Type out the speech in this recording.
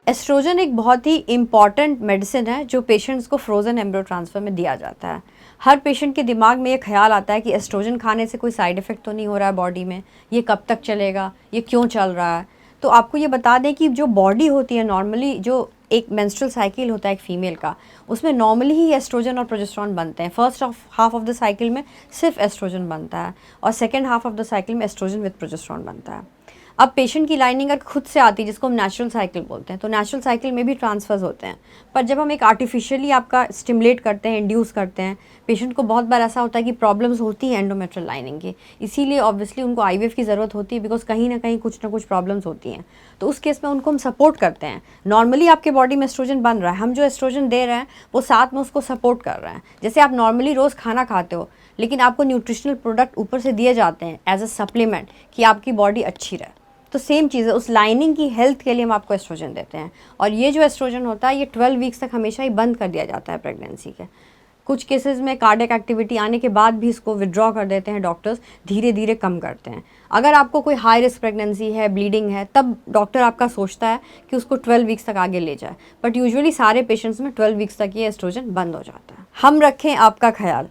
Oestrogen एक बहुत ही important medicine है जो पेशेंट्स को फ्रोज़न एम्ब्रियो ट्रांसफ़र में दिया जाता है। हर पेशेंट के दिमाग में ये ख्याल आता है कि एस्ट्रोजन खाने से कोई साइड इफ़ेक्ट तो नहीं हो रहा है बॉडी में, ये कब तक चलेगा, ये क्यों चल रहा है। तो आपको ये बता दें कि जो बॉडी होती है नॉर्मली, जो एक मेंस्ट्रुअल साइकिल होता है एक फ़ीमेल का, उसमें नॉर्मली ही एस्ट्रोजन और प्रोजेस्टेरॉन बनते हैं। First half of the cycle में सिर्फ एस्ट्रोजन बनता है और second half of the cycle में एस्ट्रोजन विद प्रोजेस्टेरॉन बनता है। अब पेशेंट की लाइनिंग अगर खुद से आती है, जिसको हम नेचुरल साइकिल बोलते हैं, तो नेचुरल साइकिल में भी ट्रांसफर्स होते हैं। पर जब हम एक आर्टिफिशियली आपका स्टिमुलेट करते हैं, इंड्यूस करते हैं, पेशेंट को बहुत बार ऐसा होता है कि प्रॉब्लम्स होती हैं एंडोमेट्रियल लाइनिंग की, इसीलिए ऑब्वियसली उनको आईवीएफ की ज़रूरत होती है, बिकॉज कहीं ना कहीं कुछ ना कुछ प्रॉब्लम्स होती हैं। तो उस केस में उनको हम सपोर्ट करते हैं। नॉर्मली आपके बॉडी में एस्ट्रोजन बन रहा है, हम जो एस्ट्रोजन दे रहे हैं वो साथ में उसको सपोर्ट कर रहे हैं। जैसे आप नॉर्मली रोज़ खाना खाते हो, लेकिन आपको न्यूट्रिशनल प्रोडक्ट ऊपर से दिए जाते हैं एज अ सप्लीमेंट कि आपकी बॉडी अच्छी रहे, तो सेम चीज़ है, उस लाइनिंग की हेल्थ के लिए हम आपको एस्ट्रोजन देते हैं। और ये जो एस्ट्रोजन होता है ये 12 वीक्स तक हमेशा ही बंद कर दिया जाता है प्रेगनेंसी के। कुछ केसेस में कार्डियक एक्टिविटी आने के बाद भी इसको विड्रॉ कर देते हैं डॉक्टर्स, धीरे धीरे कम करते हैं। अगर आपको कोई हाई रिस्क प्रेगनेंसी है, ब्लीडिंग है, तब डॉक्टर आपका सोचता है कि उसको 12 वीक्स तक आगे ले जाए। बट यूजुअली सारे पेशेंट्स में 12 वीक्स तक ये एस्ट्रोजन बंद हो जाता है। हम रखें आपका ख्याल।